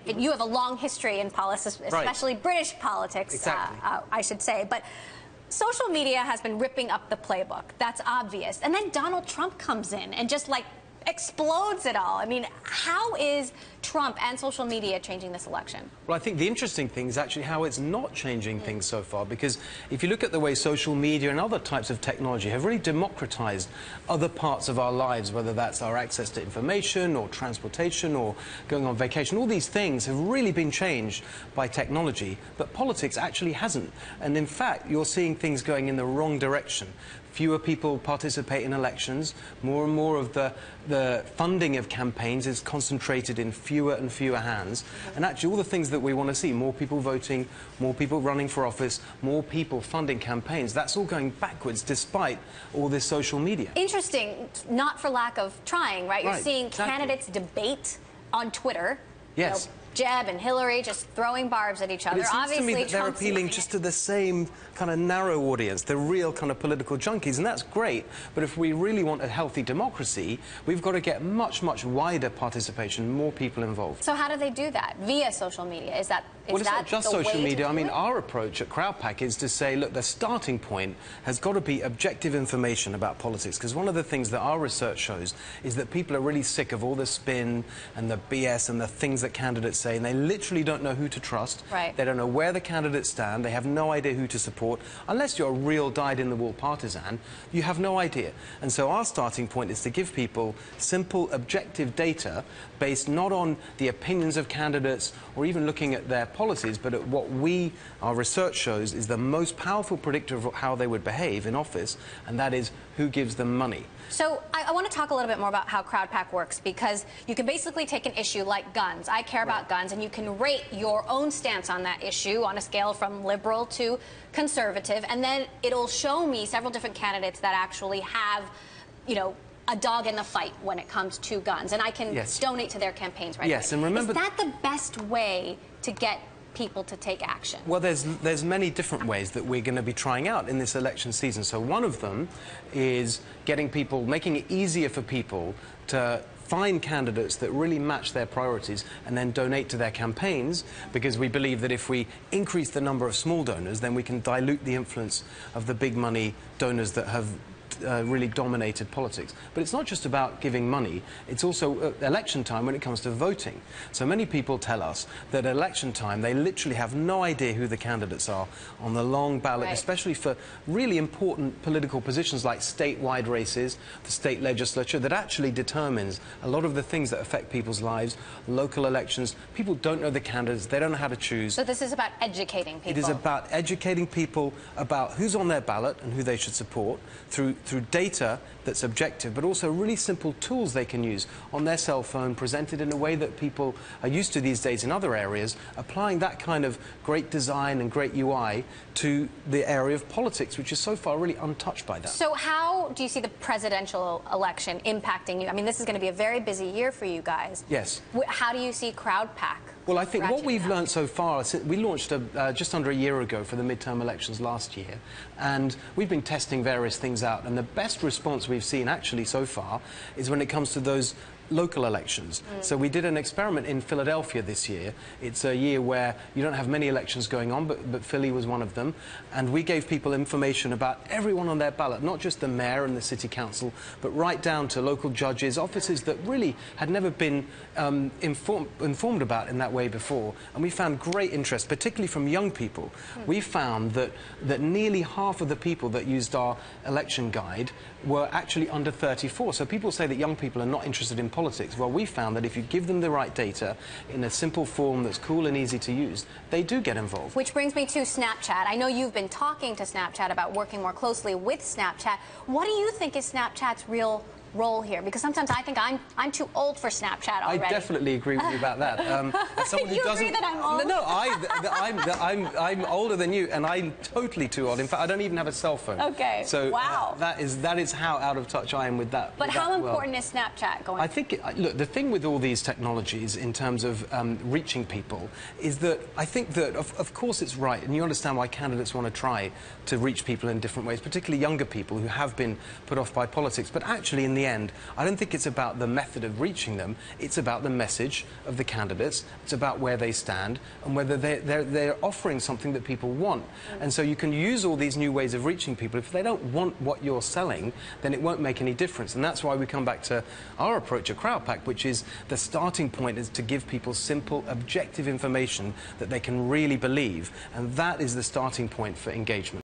You have a long history in politics, especially British politics, exactly. I should say. But social media has been ripping up the playbook. That's obvious. And then Donald Trump comes in and just, like, explodes it all. I mean, how is Trump and social media changing this election? Well, I think the interesting thing is actually how it's not changing things so far, because if you look at the way social media and other types of technology have really democratized other parts of our lives, whether that's our access to information or transportation or going on vacation, all these things have really been changed by technology, but politics actually hasn't. And in fact, you're seeing things going in the wrong direction. Fewer people participate in elections. More and more of the funding of campaigns is concentrated in fewer and fewer hands. And actually all the things that we want to see, more people voting, more people running for office, more people funding campaigns, that's all going backwards despite all this social media. Interesting, not for lack of trying, right? You're seeing exactly. Candidates debate on Twitter. Yes. You know, Jeb and Hillary just throwing barbs at each other. But it seems Obviously, to me that they're Trump's appealing just to the same kind of narrow audience, the real kind of political junkies, and that's great. But if we really want a healthy democracy, we've got to get much, much wider participation, more people involved. So how do they do that? Via social media? Is that well, it's not just social media. I mean, our approach at CrowdPack is to say, look, the starting point has got to be objective information about politics, because one of the things that our research shows is that people are really sick of all the spin and the BS and the things that candidates say, and they literally don't know who to trust. Right. They don't know where the candidates stand. They have no idea who to support. Unless you're a real dyed-in-the-wool partisan, you have no idea. And so our starting point is to give people simple, objective data based not on the opinions of candidates or even looking at their policies, but at what our research shows is the most powerful predictor of how they would behave in office, and that is who gives them money. So I want to talk a little bit more about how CrowdPack works, because you can basically take an issue like guns. I care about guns, and you can rate your own stance on that issue on a scale from liberal to conservative, and then it'll show me several different candidates that actually have, you know, a dog in the fight when it comes to guns, and I can donate to their campaigns right away. Yes, and remember, is that the best way to get people to take action? Well, there's many different ways that we're going to be trying out in this election season. So one of them is making it easier for people to find candidates that really match their priorities and then donate to their campaigns, because we believe that if we increase the number of small donors, then we can dilute the influence of the big money donors that have really dominated politics. But it's not just about giving money, it's also election time when it comes to voting. So many people tell us that at election time they literally have no idea who the candidates are on the long ballot, especially for really important political positions like statewide races, the state legislature, that actually determines a lot of the things that affect people's lives, local elections. People don't know the candidates, they don't know how to choose. So this is about educating people. It is about educating people about who's on their ballot and who they should support through data that's objective, but also really simple tools they can use on their cell phone, presented in a way that people are used to these days in other areas, applying that kind of great design and great UI to the area of politics, which is so far really untouched by that. So how do you see the presidential election impacting you? I mean, this is going to be a very busy year for you guys. Yes. How do you see CrowdPack? Well, I think what we've learned so far, we launched just under a year ago for the midterm elections last year, and we've been testing various things out, and the best response we've seen actually so far is when it comes to those local elections. So we did an experiment in Philadelphia this year. It's a year where you don't have many elections going on, but Philly was one of them. And we gave people information about everyone on their ballot, not just the mayor and the city council, but right down to local judges, offices that really had never been informed about in that way before. And we found great interest, particularly from young people. We found that nearly half of the people that used our election guide were actually under 34. So people say that young people are not interested in politics. Well, we found that if you give them the right data in a simple form that's cool and easy to use, they do get involved. Which brings me to Snapchat. I know you've been talking to Snapchat about working more closely with Snapchat. What do you think is Snapchat's real role here? Because sometimes I think I'm too old for Snapchat already. I definitely agree with you about that. As someone who agree that I'm old? No, I'm older than you, and I'm totally too old. In fact, I don't even have a cell phone. Okay. So wow. That is how out of touch I am with that. But how important is Snapchat going? I think look, the thing with all these technologies in terms of reaching people is that I think that of course it's right, and you understand why candidates want to try to reach people in different ways, particularly younger people who have been put off by politics. But actually, in the the end, I don't think it's about the method of reaching them. It's about the message of the candidates. It's about where they stand and whether they're offering something that people want. And so you can use all these new ways of reaching people. If they don't want what you're selling, then it won't make any difference. And that's why we come back to our approach at CrowdPack, which is the starting point is to give people simple, objective information that they can really believe. And that is the starting point for engagement.